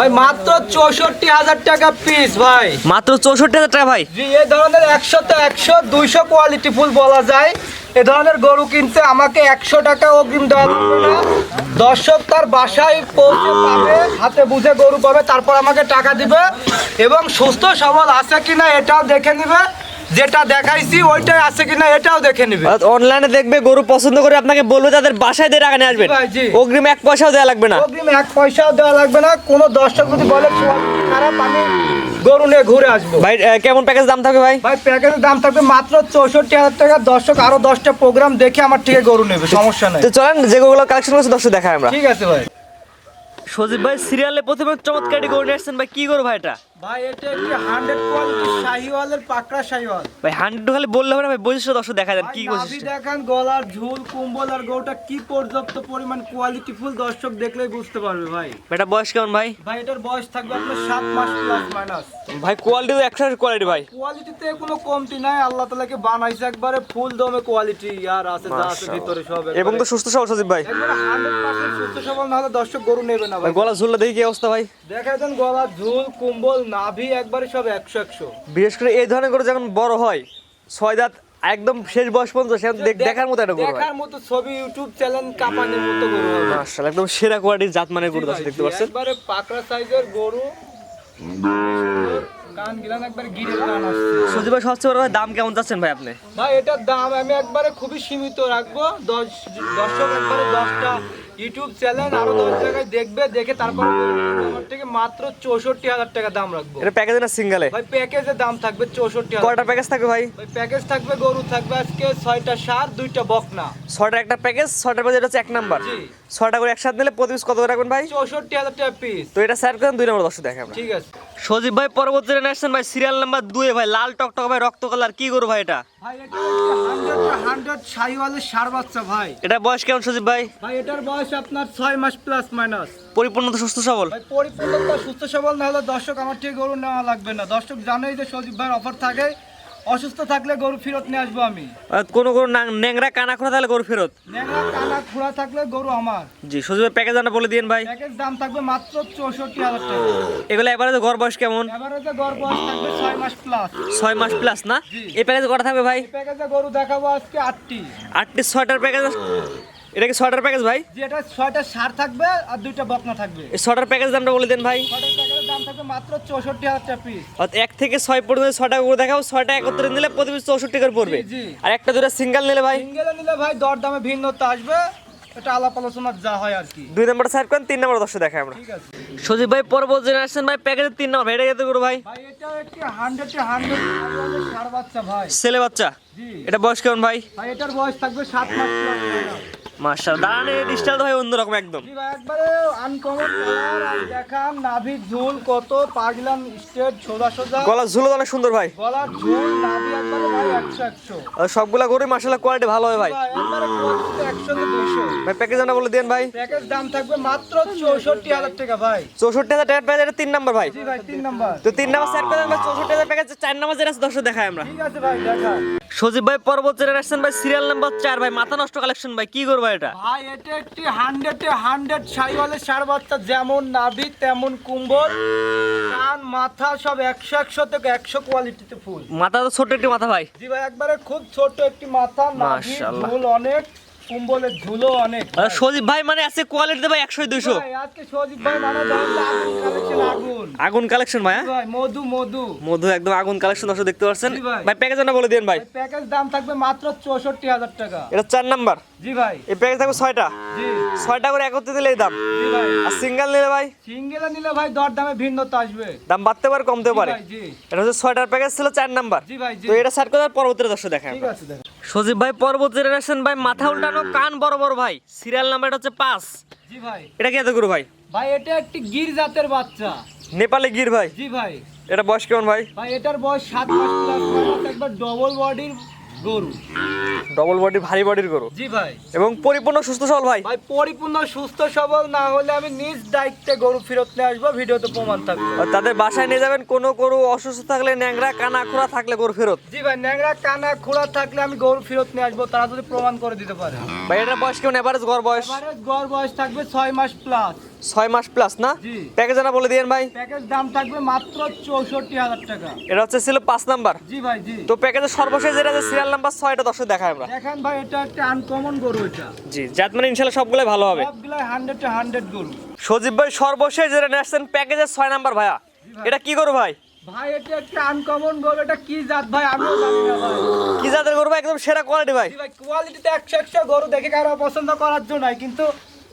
ভাই মাত্র ৬৪,০০০ টাকা পিস ভাই, মাত্র ৬৪,০০০ টাকা ভাই। জি এই ধরনের ১০০ 100 200 কোয়ালিটি ফুল বলা যায়। এ ধরনের গরু কিনতে আমাকে ১০০ টাকা অগ্রিম দেওয়া লাগবে না। দর্শক তার বাসায় পৌঁছে পাবে, হাতে বুঝে গরু পাবে, তারপর আমাকে টাকা দিবে এবং সুস্থ সবল আছে কিনা এটাও দেখে নিবে, যেটা দেখাইছি ওইটাই আছে কিনা এটাও দেখে নিবে। অনলাইনে দেখবে, গরু পছন্দ করে আপনাকে বলবে, তাদের বাসায় দিয়ে টাকা নিয়ে আসবেন। জি ভাই, জি। অগ্রিম ১ পয়সাও দেওয়া লাগবে না। অগ্রিম ১ পয়সাও দেওয়া লাগবে না। কোনো দর্শক যদি বলে কোয়ালিটি খারাপ, আমি গরু নিয়ে ঘুরে আসবো। ভাই কেমন প্যাকেজ দাম থাকবে ভাই? ভাই প্যাকেজের দাম থাকবে মাত্র ৬৪,০০০ টাকা। দর্শক আরো 10টা প্রোগ্রাম দেখে আমার থেকে গরু নেবে, সমস্যা নাই। তো চলেন যেগুলো কালেকশন করছে দর্শক দেখায় আমরা। ঠিক আছে ভাই। সজীব ভাই সিরিয়ালে প্রথমে চমৎকার গরু নিয়ে আসছেন ভাই, কি গরু ভাই এটা? ভাই এটা একটি 100 কোয়ালিটি শাহিওয়ালের পাকড়া শাহিওয়াল। ভাই 100 খালি বললে হবে না ভাই, বৈশিষ্ট্য দর্শক দেখা দেন কি নাভি বৈশিষ্ট্য। দেখান, গলার ঝুল, কুম্বল আর গরুটা কি পর্যাপ্ত পরিমাণ কোয়ালিটি ফুল, দর্শক দেখলেই বুঝতে পারবে ভাই। এটা বয়স কেমন ভাই? ভাই এটার বয়স থাকবে আপনার 7 মাস প্লাস মাইনাস। ভাই কোয়ালিটি তো 100 কোয়ালিটি ভাই। কোয়ালিটিতে কোনো কমতি নাই, আল্লাহ তাআলাকে বানাইছে একবারে ফুল দমে কোয়ালিটি আর আছে যা আছে ভিতরে সব একবারে। এবং তো সুস্থ সবল সজীব ভাই। একবারে 100% সুস্থ সবল, না হলে দর্শক গরু নেবে না ভাই ভাই। গলা ঝুলটা দেখি কি অবস্থা ভাই? দেখা দেন গলা, ঝুল, কুম্বল, নাভি একবারে সব 100। বিশেষ করে এই ধরনের গরু যখন বড় হয়, 6 দাঁত একদম শেষ বয়স পর্যন্ত সে দেখার মতো একটা গরু হয়। দেখার মতো ছবি, ইউটিউব চ্যানেল কাঁপানোর মতো গরু হবে। মাশাআল্লাহ একদম সেরা কোয়ালিটির জাত মানের গরু দর্শক দেখতে পাচ্ছেন। একবারে পাকড়া সাইজের গরু, কান গিলান একবারে গিরের কান আসছে। সজীব ভাই সবচেয়ে বড় ভাই দাম কেমন যাচ্ছেন ভাই আপনি? ভাই এটার দাম আমি একবারে খুবই সীমিত রাখবো। দর্শক একবারে 10টা ইউটিউব চ্যানেল আরো 10 জায়গায় দেখবে, দেখে তারপর আমার থেকে মাত্র ৬৪,০০০ টাকা দাম রাখবো। এটা প্যাকেজ না সিঙ্গেলে? ভাই প্যাকেজের দাম থাকবে ৬৪,০০০। কয়টা প্যাকেজ থাকবে ভাই? ভাই প্যাকেজ থাকবে, গরু থাকবে আজকে 6টা ষাঁড়, 2টা বকনা। 6টা একটা প্যাকেজ, 6টার মধ্যে এটা হচ্ছে 1 নাম্বার। জি। 6টা করে একসাথে নিলে প্রতি পিস কত করে রাখবেন ভাই? ৬৪,০০০ টাকা পিস। তো এটা স্যার করেন 2 নম্বর দর্শক দেখে আমরা। ঠিক আছে সজীব ভাই পরবর্তী আসছেন ভাই সিরিয়াল নাম্বার 2 এ ভাই, লাল টকটক ভাই, রক্ত কালার, কি গরু ভাই এটা? ভাই, এটা 100 শাহিওয়ালের ষাঁড় বাচ্চা ভাই। এটা বয়স কেমন সজীব ভাই? ভাই এটার বয়স আপনার 6 মাস প্লাস মাইনাস। পরিপূর্ণ তো সুস্থ সবল? ভাই পরিপূর্ণতা সুস্থ সবল না হলে দর্শক আমার থেকে গরু নেওয়া লাগবে না। দর্শক জানেই যে সজীব ভাইয়ের অফার থাকে, অসুস্থ থাকলে গরু ফেরত নিয়ে আসবো আমি। কোন গরু ন্যাংরা কানা খোলা থাকলে গরু ফেরত? ন্যাংরা কানা খোঁড়া থাকলে গরু আমার। জি সজীব ভাই প্যাকেজ দামটা বলে দিন ভাই। প্যাকেজ দাম থাকবে মাত্র ৬৪,০০০ টাকা। এগুলো এবারে তো গড় বয়স কেমন? এভারেজে গড় বয়স থাকবে 6 মাস প্লাস। 6 মাস প্লাস না? জি। এই প্যাকেজে কটা থাকবে ভাই? এই প্যাকেজে গরু দেখাবো আজকে 8টি। 8টি 6টার প্যাকেজ। এটা কি 6টার প্যাকেজ ভাই? যেটা 6টা ষাঁড় থাকবে আর 2টা বকনা থাকবে। এই 6টার প্যাকেজ দামটা বলে দেন ভাই। 6টার প্যাকেজের দাম থাকবে মাত্র ৬৪,০০০ টাকা পিস। 1 থেকে 6 পর্যন্ত 6টা গরু দেখাবো, 6টা একত্রে নিলে প্রতি পিস 64 করে পড়বে। জি, জি। আর একটা দুটো সিঙ্গেল নিলে ভাই? সিঙ্গেলে নিলে ভাই দর দামে ভিন্নতা আসবে, এটা আলাপ আলোচনা যা হয় আর কি। 2 নম্বর সাইড করেন, 3 নম্বর দর্শক দেখাই আমরা। ঠিক আছে সজীব ভাই পরবর্তী জেনারেশন ভাই প্যাকেজের 3 নম্বর ভাই, এটা কত গরু ভাই? ভাই, এটা একটি 100 ষাঁড় বাচ্চা ভাই। ছেলে বাচ্চা? জি। এটা বয়স কেমন ভাই? ভাই এটার বয়স থাকবে 7 মাস প্লাস। মাশাআল্লাহ দাঁড়ানোর স্টাইল তো ভাই অন্যরকম একদম। জি ভাই, একবারে আনকমন কালার। আর দেখান নাভি ঝুল কত, পাগলাম স্ট্রেট সোজা সোজা, গলা ঝুলো অনেক সুন্দর ভাই। গলার ঝুল, নাভি একবারে ভাই 100। আর সবগুলা গরু মাশাআল্লাহ কোয়ালিটি ভালো হয় ভাই। ভাই একবারে কোয়ালিটি 100 তে 200। ভাই প্যাকেজ দামটা বলে দেন ভাই। প্যাকেজ দাম থাকবে মাত্র ৬৪,০০০ টাকা ভাই। 64,000 টাকা প্যাকেজ, এটা 3 নম্বর ভাই। জি ভাই 3 নাম্বার। তো 3 নম্বর সাইড করেন ভাই, 64,000 প্যাকেজ, 4 নম্বর যেটা আছে দর্শক দেখাই আমরা। ঠিক আছে ভাই, দেখা। সজীব ভাই পরবর্তী জেনারেশন ভাই সিরিয়াল নাম্বার 4 ভাই, মাথা নষ্ট কালেকশন ভাই, কি করবা এটা? ভাই এটা একটি 100 শাহিওয়ালের ষাঁড় বাচ্চা, যেমন নাভি তেমন কুম্বল, কান মাথা সব 100 থেকে 100 কোয়ালিটিতে ফুল। মাথা তো ছোট একটি মাথা ভাই। জি ভাই, একবারে খুব ছোট একটি মাথা, নাভি মাশাআল্লাহ। ঝুল অনেক, কুম্বলের ঝুলও অনেক। আর সজীব ভাই মানে আছে কোয়ালিটি ভাই 100 200। ভাই আজকে সজীব ভাই মানে ধরেন যে আগুন কালেকশন, আগুন আগুন কালেকশন ভাই। ভাই, মধু মধু। মধু একদম আগুন কালেকশন দর্শক দেখতে পাচ্ছেন জি ভাই। ভাই। প্যাকেজ দামটা বলে দেন ভাই। প্যাকেজ দাম থাকবে মাত্র ৬৪,০০০ টাকা। এটা 4 নাম্বার। জি ভাই। এই প্যাকেজ থাকবে 6টা। জি 6টা করে একত্রে দিলে এই দাম। জি ভাই। আর সিঙ্গেল নিলে ভাই সিঙ্গেলে নিলে ভাই দর দামে ভিন্নতা আসবে। দাম বাড়তে পারে কমতে জি পারে। ভাই, জি। এটা হচ্ছে 6টার প্যাকেজ ছিল 4 নাম্বার। জি ভাই, জি। তো এটা সাইড করে পরবর্তী দর্শক দেখাই ঠিক আমরা। আছে, দেখেন। সজীব ভাই পরবর্তী জেনারেশন ভাই, মাথা উল্টানো, কান বড় বড় ভাই, সিরিয়াল নাম্বারটা হচ্ছে 5। জি ভাই। এটা কি এত গরু ভাই? ভাই এটা একটি গির জাতের বাচ্চা। নেপালে গির ভাই। জি ভাই। এটা বয়স কেমন ভাই? ভাই এটার বয়স 7 মাস প্লাস মাইনাস, একবার ডবল বডির গরু। ডবল বডি, ভারী বডির গরু জি ভাই। এবং পরিপূর্ণ সুস্থ সবল ভাই। ভাই পরিপূর্ণ সুস্থ সবল না হলে আমি নিজ দায়িত্বে গরু ফেরত নিয়ে আসবো, ভিডিওতে প্রমাণ থাকবে। আর তাদের বাসায় নিয়ে যাবেন, কোনো গরু অসুস্থ থাকলে, ন্যাংরা কানা খোড়া থাকলে গরু ফেরত। জি ভাই, ন্যাংরা কানা খোলা থাকলে আমি গরু ফেরত নিয়ে আসবো, তারা যদি প্রমাণ করে দিতে পারে। ভাই এটার বয়স কেমন? এভারেজ গড় বয়স? এবারে গড় বয়স থাকবে 6 মাস প্লাস। 6 মাস প্লাস না? জি। প্যাকেজ না বলে দিয়েন ভাই। প্যাকেজ দাম থাকবে মাত্র 64,000 টাকা। এটা হচ্ছে ছিল 5 নাম্বার। জি ভাই জি। তো প্যাকেজের সর্বশেষ যেটা আছে সিরিয়াল নাম্বার 6, এটা দর্শক দেখাই আমরা। দেখেন ভাই এটা একটা আনকমন গরু এটা। জি, জাত মানে ইনশাআল্লাহ সবগুলাই ভালো হবে। সবগুলাই 100 গরু। সজীব ভাই সর্বশেষ যেটা নিয়ে আসছেন প্যাকেজের 6 নাম্বার ভাইয়া, এটা কি গরু ভাই? ভাই এটা একটা আনকমন গরু, এটা কি জাত ভাই আমিও জানি না ভাই। কি জাতের গরু ভাই? একদম সেরা কোয়ালিটি ভাই। জি ভাই কোয়ালিটিতে 100 গরু দেখে কারো পছন্দ করার জন্য নাই, কিন্তু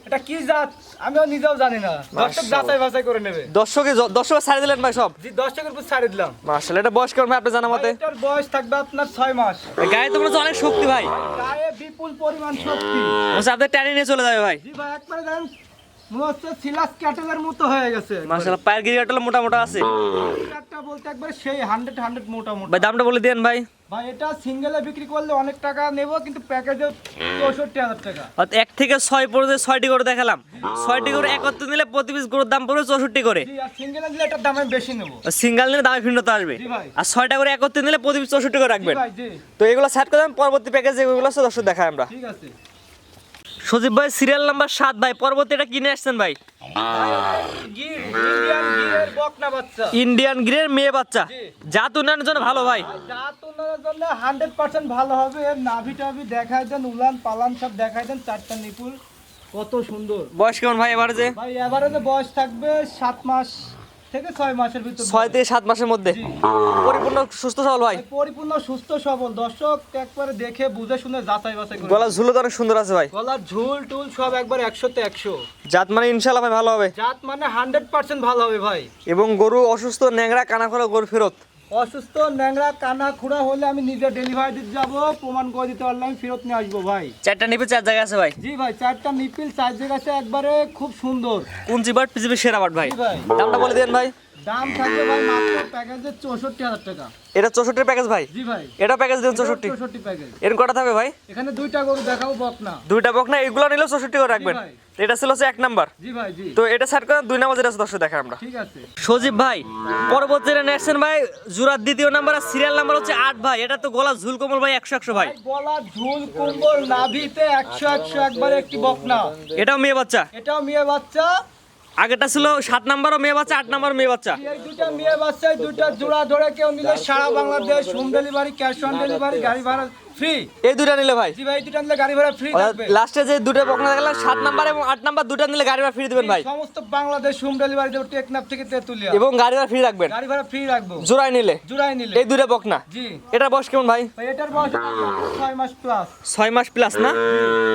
এটা কি জাত আমিও নিজেও জানি না। দর্শক যাচাই বাছাই করে নেবে। দর্শক ছাড়ে দিলেন ভাই সব। জি দর্শকের উপর ছাড়ে দিলাম। মাশাআল্লাহ, এটা বয়স কেমন ভাই আপনি জানা মতে? এটার বয়স থাকবে আপনার 6 মাস। গায়ে তো মনে হচ্ছে অনেক শক্তি ভাই। গায়ে বিপুল পরিমাণ শক্তি। আচ্ছা, আপনি টানি নিয়ে চলে যাবে ভাই। জি ভাই একবারে দেখেন মনে হচ্ছে সিলাস ক্যাটেলের মতো হয়ে গেছে। মাশাআল্লাহ, পায়ের গিরিটা মোটা মোটা আছে একটা বলতে একবারে সেই 100 মোটা মোটা। ভাই। দামটা বলে দেন ভাই। ভাই এটা সিঙ্গেলে বিক্রি করলে অনেক টাকা নেব, কিন্তু প্যাকেজে 64,000 টাকা। অর্থাৎ 1 থেকে 6 পর্যন্ত 6টি গরু দেখালাম। 6টি গরু একত্রে নিলে প্রতি পিস গরুর দাম পড়বে 64 করে। জি আর সিঙ্গেলে নিলে এটার দাম আমি বেশি নেব। সিঙ্গেল নিলে দামে ভিন্নতা আসবে। জি ভাই। আর 6টা করে একত্রে নিলে প্রতি পিস 64 করে জি রাখবেন। ভাই জি তো এগুলো সেট করে দেন, পরবর্তী প্যাকেজ যেগুলো আছে দর্শক দেখাই আমরা। ঠিক আছে। সজীব ভাই সিরিয়াল নাম্বার 7 ভাই, পরবর্তী এটা কিনে আসছেন ভাই। গির ইন্ডিয়ান গিরের বকনা বাচ্চা। ইন্ডিয়ান গ্রের মেয়ে বাচ্চা, জি। জাত উন্নয়নের জন্য ভালো ভাই। জাত উন্নয়নের জন্য 100% ভালো হবে। এর নাভি টাভি দেখাই দেন, উলান পালান সব দেখাই দেন, চারটা নিপুল কত সুন্দর। বয়স কেমন ভাই এবারে যে? ভাই এভারেজে বয়স থাকবে 7 মাস থেকে 6 মাসের ভিতর। 6 থেকে 7 মাসের মধ্যে জি। পরিপূর্ণ সুস্থ সবল ভাই। পরিপূর্ণ সুস্থ সবল। দর্শক একবারে দেখে বুঝে শুনে যাচাই বাছাই করে। গলা ঝুলো তো অনেক সুন্দর আছে ভাই। গলার ঝুল টুল সব একবার 100তে 100। জাত মানে ইনশাআল্লাহ ভাই ভালো হবে। জাত মানে 100% ভালো হবে ভাই। এবং গরু অসুস্থ ন্যাংরা কানা খোলা গরু ফেরত। অসুস্থ ন্যাংরা কানা খুঁড়া হলে আমি নিজে ডেলিভারি দিতে যাবো, প্রমাণ করে দিতে পারলে আমি ফেরত নিয়ে আসবো ভাই। 4টা নিপে 4 জায়গা আছে ভাই। জি ভাই চারটা নিপিল 4 জায়গা আছে, একবারে খুব সুন্দর। কোন জিবাট পৃথিবী সেরা বাট ভাই। জি ভাই। দামটা বলে দেন ভাই। দাম থাকবে ভাই মাত্র প্যাকেজে 64,000 টাকা। এটা 64 প্যাকেজ ভাই। জি ভাই। এটা প্যাকেজ দেন 64। 64 প্যাকেজ। এর কটা থাকবে ভাই? এখানে দুইটা গরু দেখাবো বকনা। দুইটা বক না, এগুলো নিলেও 64 করে রাখবেন। জি ভাই। এটা ছিল হচ্ছে 1 নাম্বার। জি ভাই জি। তো এটা সেট করে 2 নাম্বার যেটা আছে দর্শক দেখাই আমরা। ঠিক আছে। সজীব ভাই পরবর্তী নেক্সট ভাই জুরার দ্বিতীয় নাম্বার আর সিরিয়াল নাম্বার হচ্ছে 8 ভাই। এটা তো গলা ঝুল কোমল ভাই 100 ভাই। ভাই গলার ঝুল কুম্বল নাভিতে 100 একবারে একটি বকনা। এটাও মেয়ে বাচ্চা। এটাও মেয়ে বাচ্চা। আগেটা ছিল 7 নাম্বারও মেয়ে বাচ্চা, 8 নাম্বারও মেয়ে বাচ্চা। এই দুইটা মেয়ে বাচ্চা, এই দুইটা জোড়া ধরে কেউ নিলে সারা Bangladesh home delivery, cash on delivery, গাড়ি ভাড়া ফ্রি। এই দুইটা নিলে ভাই জি ভাই এই দুইটা নিলে গাড়ি ভাড়া ফ্রি থাকবে। লাস্টে যে দুটো বকনা দেখলাম 7 নাম্বার এবং 8 নাম্বার দুটো নিলে গাড়ি ভাড়া ফ্রি দিবেন ভাই। সমস্ত বাংলাদেশ হোম ডেলিভারি দেব, টেকনাফ থেকে তেতুলিয়া। এবং গাড়ি ভাড়া ফ্রি রাখবেন গাড়ি ভাড়া ফ্রি রাখবো জোড়ায় নিলে। জোড়াই নিলে। এই দুটো বকনা। জি এটা বয়স কেমন ভাই? ভাই এটার বয়স 6 মাস প্লাস। 6 মাস প্লাস না?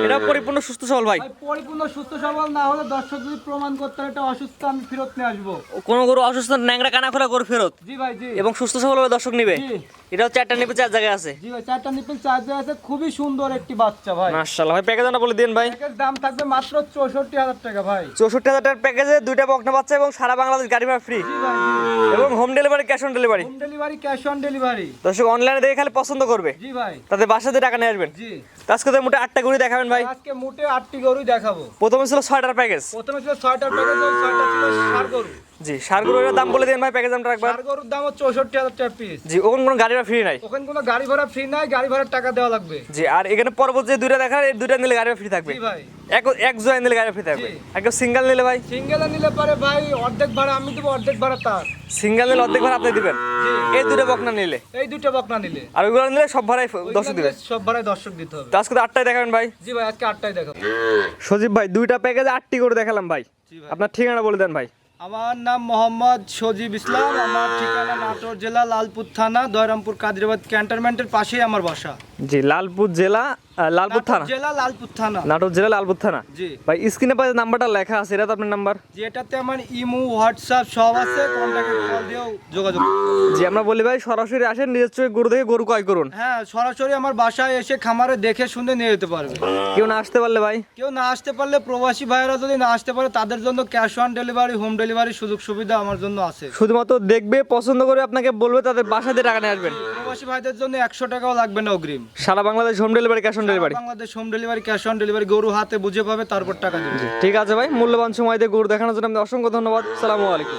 এটা পরিপূর্ণ সুস্থ সবল ভাই। ভাই পরিপূর্ণ সুস্থ সবল না হলে দর্শক যদি প্রমাণ করতে পারে এটা অসুস্থ, আমি ফেরত নিয়ে আসবো। কোন গরু অসুস্থ ন্যাংরা কানা খোলা গরু ফেরত জি ভাই জি। এবং সুস্থ সবল ভাবে দর্শক নিবে। জি। এটাও 4টা নিপে 4 জায়গায় আছে। জি ভাই চারটা নিপিল চার্জার আছে, খুবই সুন্দর একটি বাচ্চা ভাই। মাশাআল্লাহ ভাই। প্যাকেজ না বলে দিন ভাই। প্যাকেজ দাম থাকবে মাত্র 64,000 টাকা ভাই। 64,000 টাকার প্যাকেজে দুইটা বকনা বাচ্চা এবং সারা বাংলাদেশ গাড়ি ভাড়া ফ্রি জি ভাই জি। এবং home delivery cash on delivery. Home delivery, cash on delivery. দর্শক অনলাইনে দেখে খালি পছন্দ করবে, জি ভাই তাদের বাসাতে টাকা নিয়ে আসবেন। জি। তো আজকে তো মোটে 8টা গরু দেখাবেন ভাই। আজকে মোটে 8টি গরু দেখাবো। প্রথমে ছিল 6টার প্যাকেজ। প্রথমে ছিল 6টার প্যাকেজ, 6টা ছিল ষাঁড় গরু। জি, সার গরুর দাম বলে দিন ভাই, প্যাকেজ দামটা একবার। ষাঁড় গরুর দাম 64,000 টাকা পিস। জি, ওখানে কোনো গাড়ি ভাড়া ফ্রি নাই। ওখানে কোনো গাড়ি ভাড়া ফ্রি নাই, গাড়ি ভাড়ার টাকা দেওয়া লাগবে। জি, আর এখানে পরবর্তী যে দুইটা দেখার এই দুইটা নিলে গাড়ি ভাড়া ফ্রি থাকবে। জি ভাই। এক জোড়া নিলে গাড়ি ভাড়া ফ্রি থাকবে। জি। একদম সিঙ্গেল নিলে ভাই, সিঙ্গেলে নিলে পারে ভাই অর্ধেক ভাড়া আমি দেবো, অর্ধেক ভাড়া তার। সিঙ্গেল নিলে অর্ধেক ভাড়া আপনি দিবেন। জি। এই দুটো বকনা নিলে, এই দুটো বকনা নিলে। আর ওইগুলো নিলে সব ভাড়াই ওইগুলো দর্শক দিবেন। সব ভাড়ায় দর্শক দিতে হবে। তো আজকে তো 8টায় দেখাবেন ভাই। জি ভাই আজকে 8টায় দেখাবো। সজীব ভাই দুইটা প্যাকেজে 8টি করে দেখালাম ভাই। জি ভাই। আপনার ঠিকানা বলে দেন ভাই। আমার নাম মোহাম্মদ সজীব ইসলাম, আমার ঠিকানা নাটোর জেলা লালপুর থানা, দয়রামপুর কাদিরাবাদ ক্যান্টনমেন্টের পাশেই আমার বাসা। জি, লালপুর জেলা লালপুর নাটোর থানা। জেলা লালপুর থানা। নাটোর জেলা লালপুর থানা। জি ভাই স্ক্রিনে পাশে নাম্বারটা লেখা আছে, এটা তো আপনার নাম্বার। যেটাতে আমার ইমো, হোয়াটসঅ্যাপ সব আছে, কন্টাক্টে কল দিয়েও যোগাযোগ করুন। জি, আমরা বলি ভাই সরাসরি আসেন, নিজের চোখে গরু দেখে গরু ক্রয় করুন। হ্যাঁ সরাসরি আমার বাসায় এসে খামারে দেখে শুনে নিয়ে যেতে পারবে। কেউ না আসতে পারলে ভাই, কেউ না আসতে পারলে, প্রবাসী ভাইয়েরা যদি না আসতে পারে তাদের জন্য cash on delivery, home delivery সুযোগ সুবিধা আমার জন্য আছে। শুধুমাত্র দেখবে, পছন্দ করে আপনাকে বলবে, তাদের বাসাতে টাকা নিয়ে আসবেন। প্রবাসী ভাইদের জন্য 100 টাকাও লাগবে না অগ্রিম। সারা Bangladesh home delivery, cash on delivery. Bangladesh home delivery, cash on delivery, গরু হাতে বুঝে পাবে তারপর টাকা দেবে। ঠিক আছে ভাই, মূল্যবান সময় দিয়ে গরু দেখানোর জন্য আপনাকে অসংখ্য ধন্যবাদ। আসসালামু আলাইকুম।